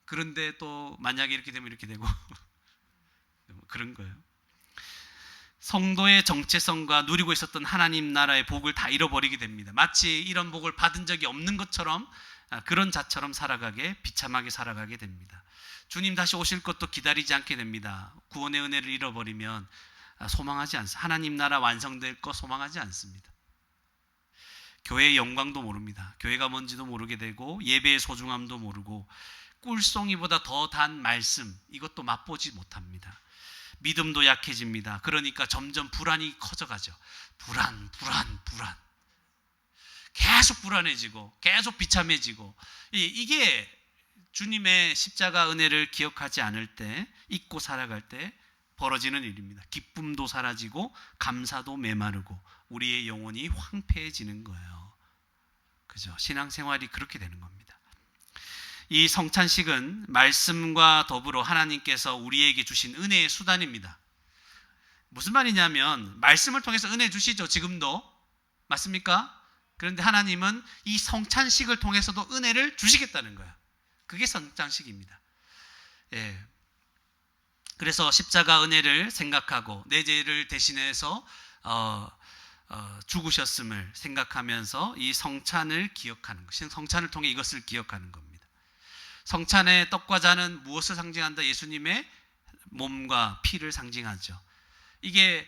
그런데 또 만약에 이렇게 되면 이렇게 되고 그런 거예요. 성도의 정체성과 누리고 있었던 하나님 나라의 복을 다 잃어버리게 됩니다. 마치 이런 복을 받은 적이 없는 것처럼, 그런 자처럼 살아가게, 비참하게 살아가게 됩니다. 주님 다시 오실 것도 기다리지 않게 됩니다. 구원의 은혜를 잃어버리면 소망하지 않습니다. 하나님 나라 완성될 것 소망하지 않습니다. 교회의 영광도 모릅니다. 교회가 뭔지도 모르게 되고, 예배의 소중함도 모르고, 꿀송이보다 더 단 말씀, 이것도 맛보지 못합니다. 믿음도 약해집니다. 그러니까 점점 불안이 커져가죠. 불안. 계속 불안해지고, 계속 비참해지고, 이게 주님의 십자가 은혜를 기억하지 않을 때, 잊고 살아갈 때 벌어지는 일입니다. 기쁨도 사라지고, 감사도 메마르고, 우리의 영혼이 황폐해지는 거예요. 그죠? 신앙생활이 그렇게 되는 겁니다. 이 성찬식은 말씀과 더불어 하나님께서 우리에게 주신 은혜의 수단입니다. 무슨 말이냐면, 말씀을 통해서 은혜 주시죠, 지금도. 맞습니까? 그런데 하나님은 이 성찬식을 통해서도 은혜를 주시겠다는 거예요. 그게 성찬식입니다. 예. 그래서 십자가 은혜를 생각하고, 내 죄를 대신해서 죽으셨음을 생각하면서 이 성찬을 기억하는 것, 성찬을 통해 이것을 기억하는 겁니다. 성찬의 떡과 잔은 무엇을 상징한다? 예수님의 몸과 피를 상징하죠. 이게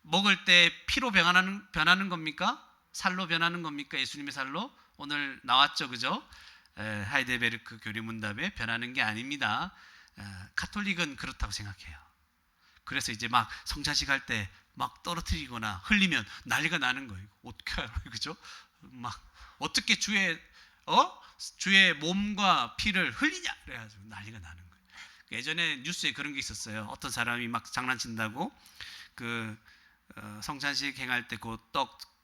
먹을 때 피로 변하는 겁니까? 살로 변하는 겁니까? 예수님의 살로? 오늘 나왔죠, 그죠? 하이델베르크 교리문답에 변하는 게 아닙니다. 가톨릭은 그렇다고 생각해요. 그래서 이제 막 성찬식 할 때 막 떨어뜨리거나 흘리면 난리가 나는 거예요. 어떻게 알아요, 그죠? 막 어떻게 주의 몸과 피를 흘리냐 그래가지고 난리가 나는 거예요. 예전에 뉴스에 그런 게 있었어요. 어떤 사람이 막 장난친다고 성찬식 행할 때 그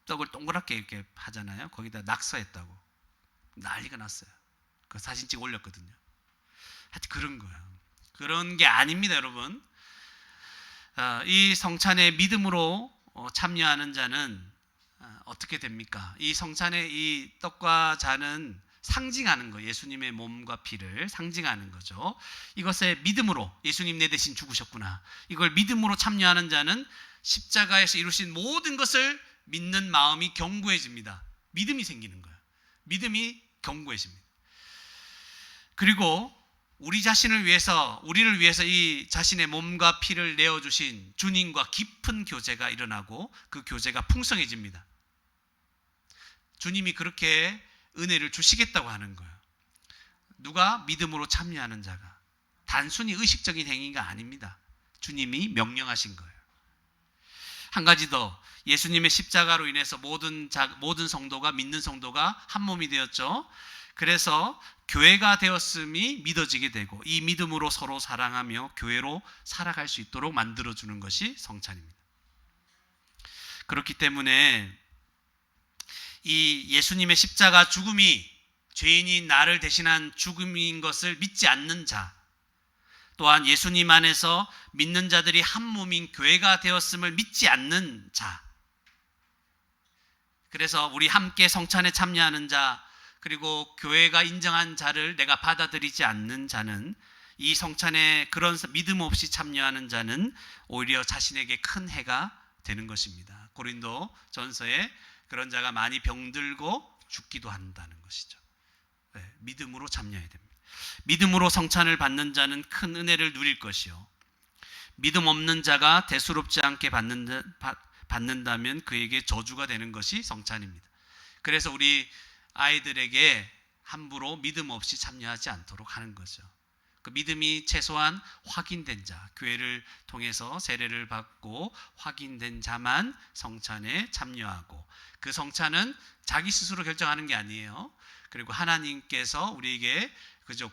떡을 동그랗게 이렇게 하잖아요. 거기다 낙서했다고 난리가 났어요. 그 사진 찍어 올렸거든요. 하여튼 그런 거예요. 그런 게 아닙니다, 여러분. 이 성찬에 믿음으로 참여하는 자는 어떻게 됩니까? 이 성찬의 이 떡과 잔은 상징하는 거예요. 예수님의 몸과 피를 상징하는 거죠. 이것에 믿음으로, 예수님 내 대신 죽으셨구나, 이걸 믿음으로 참여하는 자는 십자가에서 이루신 모든 것을 믿는 마음이 견고해집니다. 믿음이 생기는 거예요. 믿음이 견고해집니다. 그리고 우리를 위해서 이 자신의 몸과 피를 내어주신 주님과 깊은 교제가 일어나고, 그 교제가 풍성해집니다. 주님이 그렇게 은혜를 주시겠다고 하는 거예요. 누가? 믿음으로 참여하는 자가. 단순히 의식적인 행위가 아닙니다. 주님이 명령하신 거예요. 한 가지 더, 예수님의 십자가로 인해서 모든 성도가, 믿는 성도가 한 몸이 되었죠. 그래서 교회가 되었음이 믿어지게 되고, 이 믿음으로 서로 사랑하며 교회로 살아갈 수 있도록 만들어주는 것이 성찬입니다. 그렇기 때문에 이 예수님의 십자가 죽음이 죄인인 나를 대신한 죽음인 것을 믿지 않는 자, 또한 예수님 안에서 믿는 자들이 한 몸인 교회가 되었음을 믿지 않는 자, 그래서 우리 함께 성찬에 참여하는 자, 그리고 교회가 인정한 자를 내가 받아들이지 않는 자는, 이 성찬에 그런 믿음 없이 참여하는 자는 오히려 자신에게 큰 해가 되는 것입니다. 고린도 전서에 그런 자가 많이 병들고 죽기도 한다는 것이죠. 네, 믿음으로 참여해야 됩니다. 믿음으로 성찬을 받는 자는 큰 은혜를 누릴 것이요, 믿음 없는 자가 대수롭지 않게 받는다면 그에게 저주가 되는 것이 성찬입니다. 그래서 우리 아이들에게 함부로 믿음 없이 참여하지 않도록 하는 거죠. 그 믿음이 최소한 확인된 자, 교회를 통해서 세례를 받고 확인된 자만 성찬에 참여하고, 그 성찬은 자기 스스로 결정하는 게 아니에요. 그리고 하나님께서 우리에게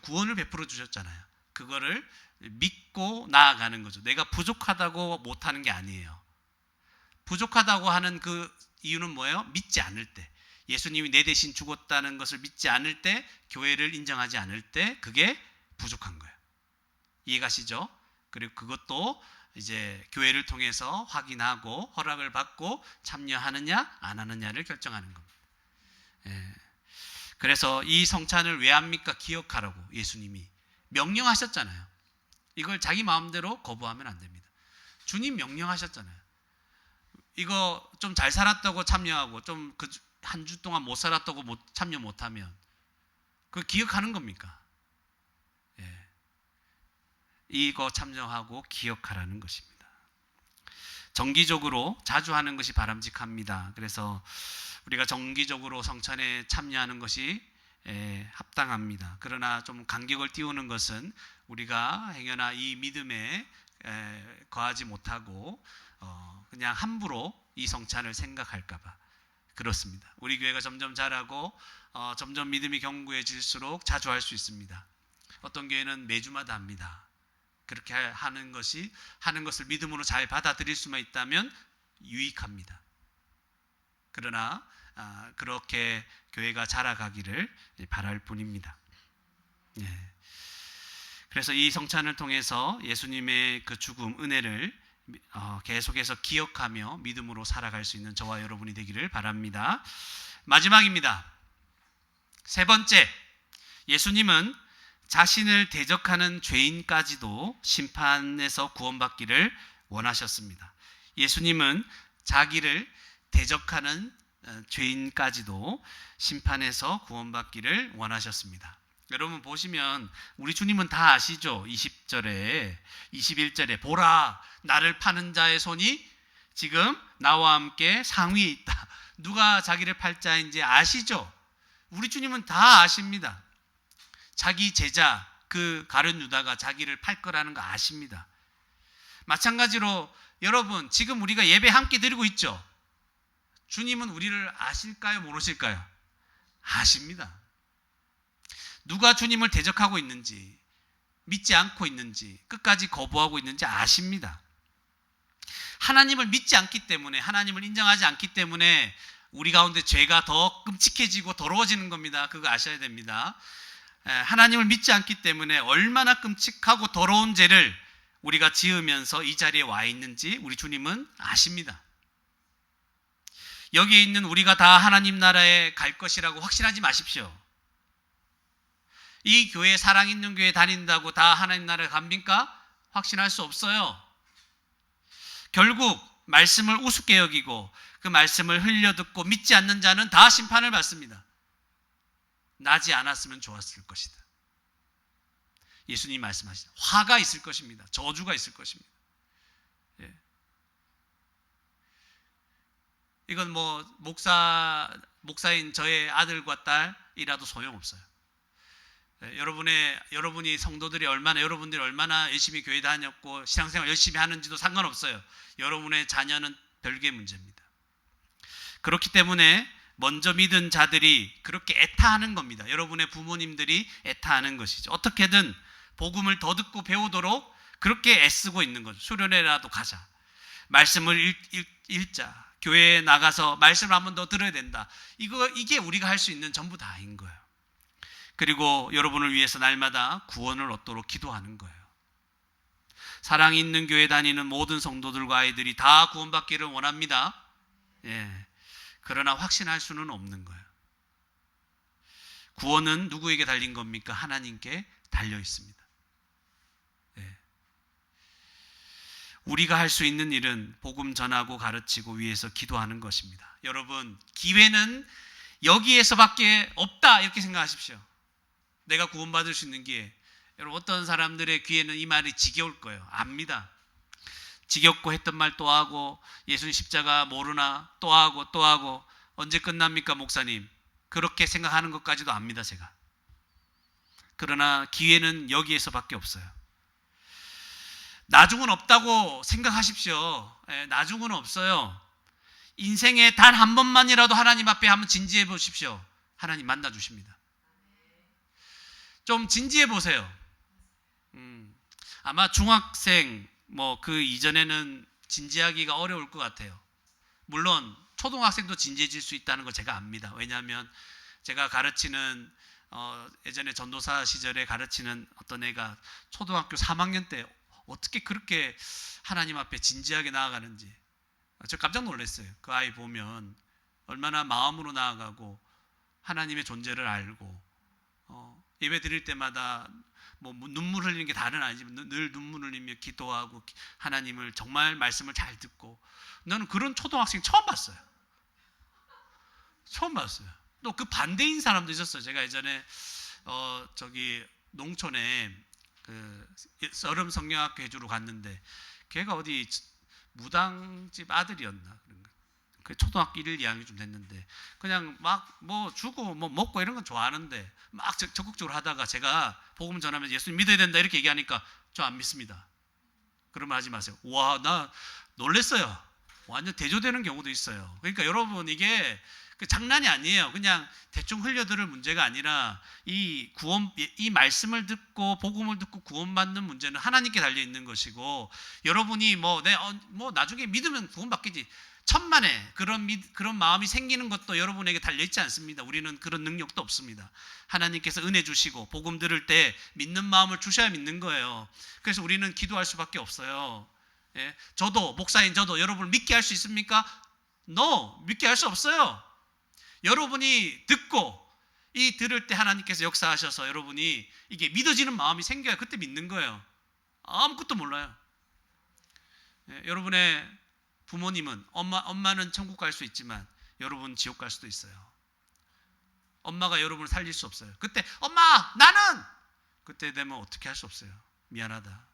구원을 베풀어 주셨잖아요. 그거를 믿고 나아가는 거죠. 내가 부족하다고 못하는 게 아니에요. 부족하다고 하는 그 이유는 뭐예요? 믿지 않을 때, 예수님이 내 대신 죽었다는 것을 믿지 않을 때, 교회를 인정하지 않을 때, 그게 부족한 거예요. 이해가시죠? 그리고 그것도 이제 교회를 통해서 확인하고 허락을 받고 참여하느냐 안 하느냐를 결정하는 겁니다. 예. 그래서 이 성찬을 왜 합니까? 기억하라고 예수님이 명령하셨잖아요. 이걸 자기 마음대로 거부하면 안 됩니다. 주님 명령하셨잖아요. 이거 좀 잘 살았다고 참여하고 좀 그 한 주 동안 못 살았다고 참여 못하면 그 기억하는 겁니까? 예. 이거 참여하고 기억하라는 것입니다. 정기적으로 자주 하는 것이 바람직합니다. 그래서 우리가 정기적으로 성찬에 참여하는 것이 합당합니다. 그러나 좀 간격을 띄우는 것은 우리가 행여나 이 믿음에 거하지 못하고 그냥 함부로 이 성찬을 생각할까 봐 그렇습니다. 우리 교회가 점점 자라고 점점 믿음이 견고해질수록 자주 할 수 있습니다. 어떤 교회는 매주마다 합니다. 그렇게 하는 것을 믿음으로 잘 받아들일 수만 있다면 유익합니다. 그러나 그렇게 교회가 자라가기를 바랄 뿐입니다. 네. 그래서 이 성찬을 통해서 예수님의 그 죽음, 은혜를 계속해서 기억하며 믿음으로 살아갈 수 있는 저와 여러분이 되기를 바랍니다. 마지막입니다. 세 번째, 예수님은 자신을 대적하는 죄인까지도 심판에서 구원받기를 원하셨습니다. 예수님은 자기를 대적하는 죄인까지도 심판에서 구원받기를 원하셨습니다. 여러분 보시면 우리 주님은 다 아시죠? 20절에 21절에 보라 나를 파는 자의 손이 지금 나와 함께 상위에 있다. 누가 자기를 팔 자인지 아시죠? 우리 주님은 다 아십니다. 자기 제자 그 가룟 유다가 자기를 팔 거라는 거 아십니다. 마찬가지로 여러분 지금 우리가 예배 함께 드리고 있죠? 주님은 우리를 아실까요? 모르실까요? 아십니다. 누가 주님을 대적하고 있는지, 믿지 않고 있는지, 끝까지 거부하고 있는지 아십니다. 하나님을 믿지 않기 때문에, 하나님을 인정하지 않기 때문에 우리 가운데 죄가 더 끔찍해지고 더러워지는 겁니다. 그거 아셔야 됩니다. 하나님을 믿지 않기 때문에 얼마나 끔찍하고 더러운 죄를 우리가 지으면서 이 자리에 와 있는지 우리 주님은 아십니다. 여기에 있는 우리가 다 하나님 나라에 갈 것이라고 확신하지 마십시오. 이 교회 사랑 있는 교회 다닌다고 다 하나님 나라에 갑니까? 확신할 수 없어요. 결국 말씀을 우습게 여기고 그 말씀을 흘려듣고 믿지 않는 자는 다 심판을 받습니다. 나지 않았으면 좋았을 것이다. 예수님 말씀하시죠. 화가 있을 것입니다. 저주가 있을 것입니다. 예. 이건 뭐 목사인 저의 아들과 딸이라도 소용없어요. 여러분이 성도들이 여러분들이 얼마나 열심히 교회 다녔고 신앙생활 열심히 하는지도 상관없어요. 여러분의 자녀는 별개의 문제입니다. 그렇기 때문에 먼저 믿은 자들이 그렇게 애타하는 겁니다. 여러분의 부모님들이 애타하는 것이죠. 어떻게든 복음을 더 듣고 배우도록 그렇게 애쓰고 있는 거죠. 수련회라도 가자. 말씀을 읽자. 교회에 나가서 말씀을 한 번 더 들어야 된다. 이게 우리가 할 수 있는 전부 다인 거예요. 그리고 여러분을 위해서 날마다 구원을 얻도록 기도하는 거예요. 사랑 있는 교회 다니는 모든 성도들과 아이들이 다 구원받기를 원합니다. 예. 그러나 확신할 수는 없는 거예요. 구원은 누구에게 달린 겁니까? 하나님께 달려 있습니다. 예. 우리가 할 수 있는 일은 복음 전하고 가르치고 위해서 기도하는 것입니다. 여러분, 기회는 여기에서밖에 없다 이렇게 생각하십시오. 내가 구원받을 수 있는 기회. 여러분 어떤 사람들의 귀에는 이 말이 지겨울 거예요. 압니다. 지겹고 했던 말 또 하고 예수님 십자가 모르나 또 하고 언제 끝납니까 목사님? 그렇게 생각하는 것까지도 압니다 제가. 그러나 기회는 여기에서밖에 없어요. 나중은 없다고 생각하십시오. 나중은 없어요. 인생에 단 한 번만이라도 하나님 앞에 한번 진지해 보십시오. 하나님 만나 주십니다. 좀 진지해 보세요. 아마 중학생 그 이전에는 진지하기가 어려울 것 같아요. 물론 초등학생도 진지해질 수 있다는 걸 제가 압니다. 왜냐하면 제가 가르치는 예전에 전도사 시절에 가르치는 어떤 애가 초등학교 3학년 때 어떻게 그렇게 하나님 앞에 진지하게 나아가는지 저 깜짝 놀랐어요. 그 아이 보면 얼마나 마음으로 나아가고 하나님의 존재를 알고 예배 드릴 때마다 뭐 눈물 흘리는 게 다른 아니지만 늘 눈물 흘리며 기도하고 하나님을 정말 말씀을 잘 듣고 나는 그런 초등학생 처음 봤어요. 또 그 반대인 사람도 있었어요. 제가 예전에 저기 농촌에 그 서름 성경학교 해주러 갔는데 걔가 어디 무당집 아들이었나 그런 거. 그 초등학교 1, 2학년쯤 됐는데 그냥 막 뭐 주고 뭐 먹고 이런 건 좋아하는데 막 적극적으로 하다가 제가 복음 전하면서 예수님 믿어야 된다 이렇게 얘기하니까 저 안 믿습니다. 그런 말 하지 마세요. 와, 나 놀랬어요. 완전 대조되는 경우도 있어요. 그러니까 여러분 이게 장난이 아니에요. 그냥 대충 흘려들을 문제가 아니라 이 말씀을 듣고 복음을 듣고 구원받는 문제는 하나님께 달려 있는 것이고 여러분이 뭐 나중에 믿으면 구원받겠지. 천만에 그런 마음이 생기는 것도 여러분에게 달려 있지 않습니다. 우리는 그런 능력도 없습니다. 하나님께서 은혜 주시고 복음 들을 때 믿는 마음을 주셔야 믿는 거예요. 그래서 우리는 기도할 수밖에 없어요. 예? 목사인 저도 여러분을 믿게 할 수 있습니까? No, 믿게 할 수 없어요. 여러분이 듣고 들을 때 하나님께서 역사하셔서 여러분이 이게 믿어지는 마음이 생겨야 그때 믿는 거예요. 아무것도 몰라요. 예, 여러분의 부모님은 엄마는 천국 갈 수 있지만 여러분 지옥 갈 수도 있어요. 엄마가 여러분을 살릴 수 없어요. 그때 엄마 나는 그때 되면 어떻게 할 수 없어요. 미안하다.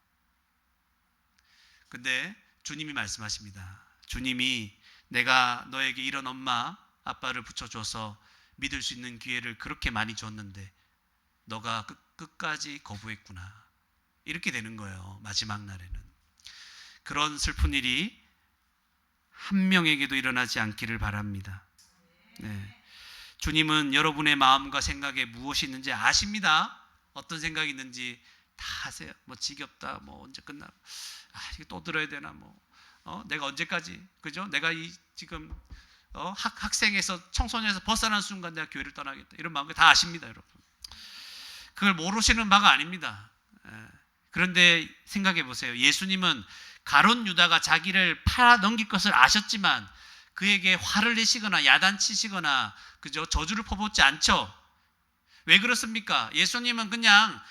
근데 주님이 말씀하십니다. 주님이 내가 너에게 이런 엄마 아빠를 붙여줘서 믿을 수 있는 기회를 그렇게 많이 줬는데 너가 끝까지 거부했구나. 이렇게 되는 거예요. 마지막 날에는. 그런 슬픈 일이 한 명에게도 일어나지 않기를 바랍니다. 네. 주님은 여러분의 마음과 생각에 무엇이 있는지 아십니다. 어떤 생각이 있는지 다 아세요. 뭐 지겹다, 뭐 언제 끝나, 이거 또 들어야 되나, 내가 언제까지, 그죠? 내가 지금 학생에서 청소년에서 벗어난 순간 내가 교회를 떠나겠다. 이런 마음 다 아십니다, 여러분. 그걸 모르시는 바가 아닙니다. 그런데 생각해 보세요. 예수님은 가룟 유다가 자기를 팔아 넘길 것을 아셨지만 그에게 화를 내시거나 야단치시거나 그죠? 저주를 퍼붓지 않죠. 왜 그렇습니까? 예수님은 그냥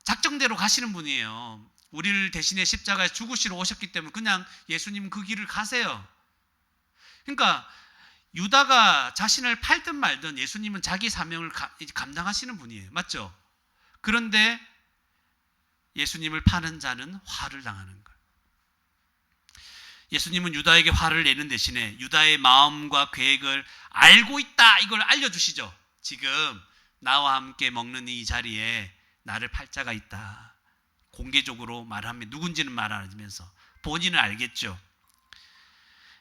작정대로 가시는 분이에요. 우리를 대신에 십자가에 죽으시러 오셨기 때문에 그냥 예수님은 그 길을 가세요. 그러니까 유다가 자신을 팔든 말든 예수님은 자기 사명을 감당하시는 분이에요. 맞죠? 그런데 예수님을 파는 자는 화를 당하는 거예요. 예수님은 유다에게 화를 내는 대신에 유다의 마음과 계획을 알고 있다. 이걸 알려주시죠. 지금 나와 함께 먹는 이 자리에 나를 팔 자가 있다. 공개적으로 말하면 누군지는 말 안 하면서 본인은 알겠죠.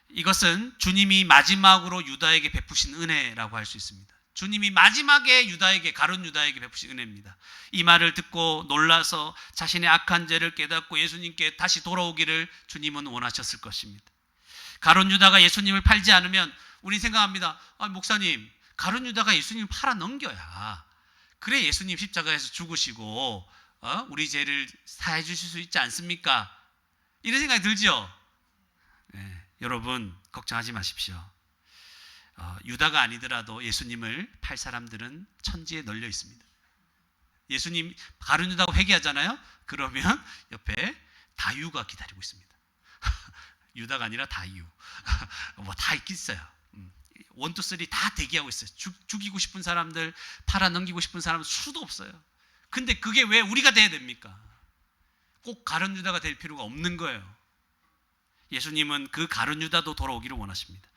이것은 주님이 마지막으로 유다에게 베푸신 은혜라고 할 수 있습니다. 주님이 마지막에 가룟 유다에게 베푸신 은혜입니다. 이 말을 듣고 놀라서 자신의 악한 죄를 깨닫고 예수님께 다시 돌아오기를 주님은 원하셨을 것입니다. 가룟 유다가 예수님을 팔지 않으면 우리 생각합니다. 목사님, 가룟 유다가 예수님을 팔아 넘겨야 그래 예수님 십자가에서 죽으시고 우리 죄를 사해 주실 수 있지 않습니까? 이런 생각이 들죠? 네, 여러분 걱정하지 마십시오. 유다가 아니더라도 예수님을 팔 사람들은 천지에 널려 있습니다. 예수님 가룟 유다가 회개하잖아요. 그러면 옆에 다유가 기다리고 있습니다. 유다가 아니라 다유. 뭐 다 있겠어요. 1, 2, 3 다 대기하고 있어요. 죽이고 싶은 사람들, 팔아 넘기고 싶은 사람은 수도 없어요. 근데 그게 왜 우리가 돼야 됩니까? 꼭 가룟 유다가 될 필요가 없는 거예요. 예수님은 그 가룟 유다도 돌아오기를 원하십니다.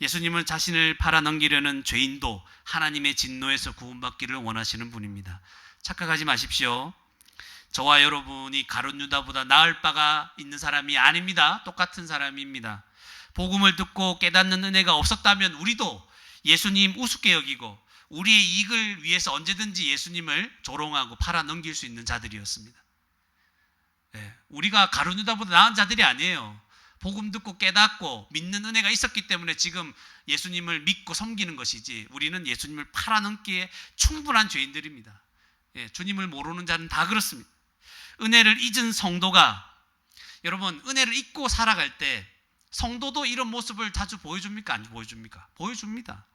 예수님은 자신을 팔아 넘기려는 죄인도 하나님의 진노에서 구원받기를 원하시는 분입니다. 착각하지 마십시오. 저와 여러분이 가룟 유다보다 나을 바가 있는 사람이 아닙니다. 똑같은 사람입니다. 복음을 듣고 깨닫는 은혜가 없었다면 우리도 예수님 우습게 여기고 우리의 이익을 위해서 언제든지 예수님을 조롱하고 팔아 넘길 수 있는 자들이었습니다. 네, 우리가 가룟 유다보다 나은 자들이 아니에요. 복음 듣고 깨닫고 믿는 은혜가 있었기 때문에 지금 예수님을 믿고 섬기는 것이지, 우리는 예수님을 팔아넘기에 충분한 죄인들입니다. 예, 주님을 모르는 자는 다 그렇습니다. 은혜를 잊은 성도가, 여러분 은혜를 잊고 살아갈 때 성도도 이런 모습을 자주 보여줍니까? 안 보여줍니까? 보여줍니다.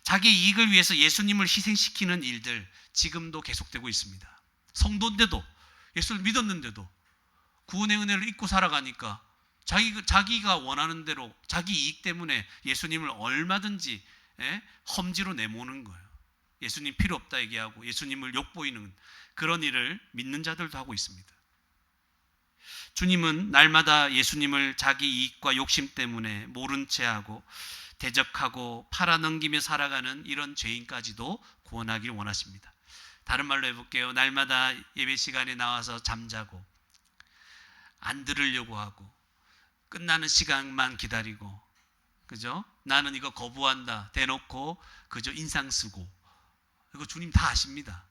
자기 이익을 위해서 예수님을 희생시키는 일들 지금도 계속되고 있습니다. 성도인데도, 예수를 믿었는데도 구원의 은혜를 잊고 살아가니까 자기가 원하는 대로 자기 이익 때문에 예수님을 얼마든지 험지로 내모는 거예요. 예수님 필요 없다 얘기하고 예수님을 욕보이는 그런 일을 믿는 자들도 하고 있습니다. 주님은 날마다 예수님을 자기 이익과 욕심 때문에 모른 채하고 대적하고 팔아넘기며 살아가는 이런 죄인까지도 구원하기를 원하십니다. 다른 말로 해볼게요. 날마다 예배 시간에 나와서 잠자고 안 들으려고 하고 끝나는 시간만 기다리고, 그죠? 나는 이거 거부한다 대놓고 그저 인상 쓰고, 이거 주님 다 아십니다.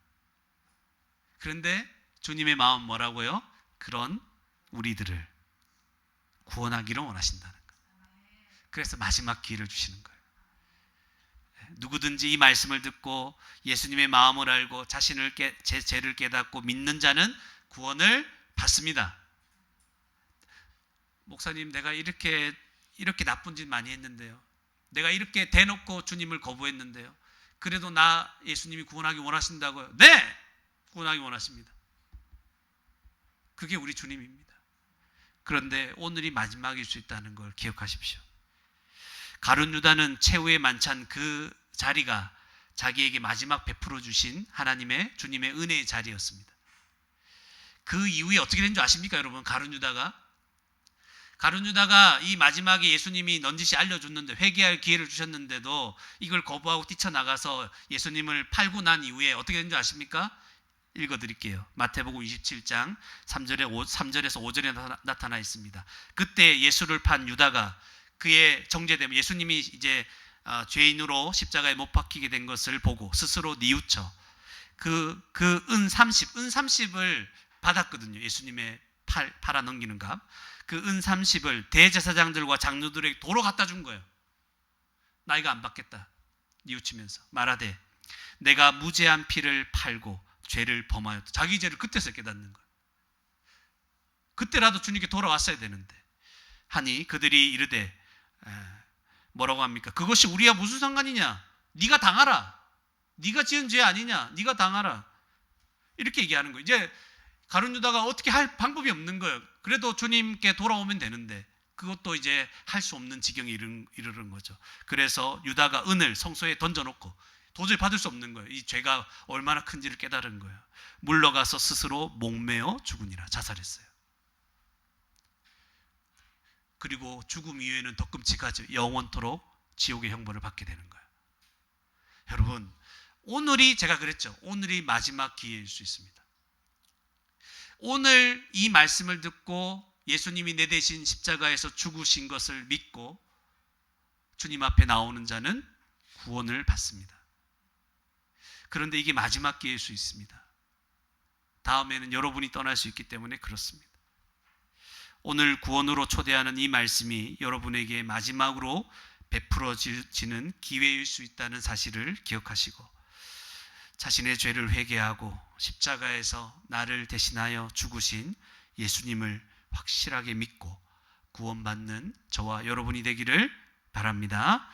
그런데 주님의 마음 뭐라고요? 그런 우리들을 구원하기를 원하신다는 거예요. 그래서 마지막 기회를 주시는 거예요. 누구든지 이 말씀을 듣고 예수님의 마음을 알고 제 죄를 깨닫고 믿는 자는 구원을 받습니다. 목사님, 내가 이렇게 나쁜 짓 많이 했는데요. 내가 이렇게 대놓고 주님을 거부했는데요. 그래도 나 예수님이 구원하기 원하신다고요? 네! 구원하기 원하십니다. 그게 우리 주님입니다. 그런데 오늘이 마지막일 수 있다는 걸 기억하십시오. 가룟 유다는 최후의 만찬 그 자리가 자기에게 마지막 베풀어 주신 하나님의, 주님의 은혜의 자리였습니다. 그 이후에 어떻게 된 줄 아십니까, 여러분? 가룟 유다가 이 마지막에 예수님이 넌지시 알려줬는데, 회개할 기회를 주셨는데도 이걸 거부하고 뛰쳐나가서 예수님을 팔고 난 이후에 어떻게 된 줄 아십니까? 읽어드릴게요. 마태복음 27장 3절에서 5절에 나타나 있습니다. 그때 예수를 판 유다가 그의 정죄됨, 예수님이 이제 죄인으로 십자가에 못 박히게 된 것을 보고 스스로 뉘우쳐 은 30을 받았거든요. 예수님의 팔아넘기는 값. 그 은 30을 대제사장들과 장로들에게 도로 갖다 준 거예요. 나 이거 안 받겠다. 뉘우치면서 말하되 내가 무죄한 피를 팔고 죄를 범하였다. 자기 죄를 그때서 깨닫는 거예요. 그때라도 주님께 돌아왔어야 되는데 하니 그들이 이르되, 뭐라고 합니까? 그것이 우리와 무슨 상관이냐? 네가 당하라. 네가 지은 죄 아니냐? 네가 당하라. 이렇게 얘기하는 거예요. 이제 가룟 유다가 어떻게 할 방법이 없는 거예요. 그래도 주님께 돌아오면 되는데 그것도 이제 할 수 없는 지경에 이르는 거죠. 그래서 유다가 은을 성소에 던져놓고 도저히 받을 수 없는 거예요. 이 죄가 얼마나 큰지를 깨달은 거예요. 물러가서 스스로 목매어 죽으니라. 자살했어요. 그리고 죽음 이후에는 더 끔찍하죠. 영원토록 지옥의 형벌을 받게 되는 거예요. 여러분, 오늘이, 제가 그랬죠, 오늘이 마지막 기회일 수 있습니다. 오늘 이 말씀을 듣고 예수님이 내 대신 십자가에서 죽으신 것을 믿고 주님 앞에 나오는 자는 구원을 받습니다. 그런데 이게 마지막 기회일 수 있습니다. 다음에는 여러분이 떠날 수 있기 때문에 그렇습니다. 오늘 구원으로 초대하는 이 말씀이 여러분에게 마지막으로 베풀어지는 기회일 수 있다는 사실을 기억하시고, 자신의 죄를 회개하고 십자가에서 나를 대신하여 죽으신 예수님을 확실하게 믿고 구원받는 저와 여러분이 되기를 바랍니다.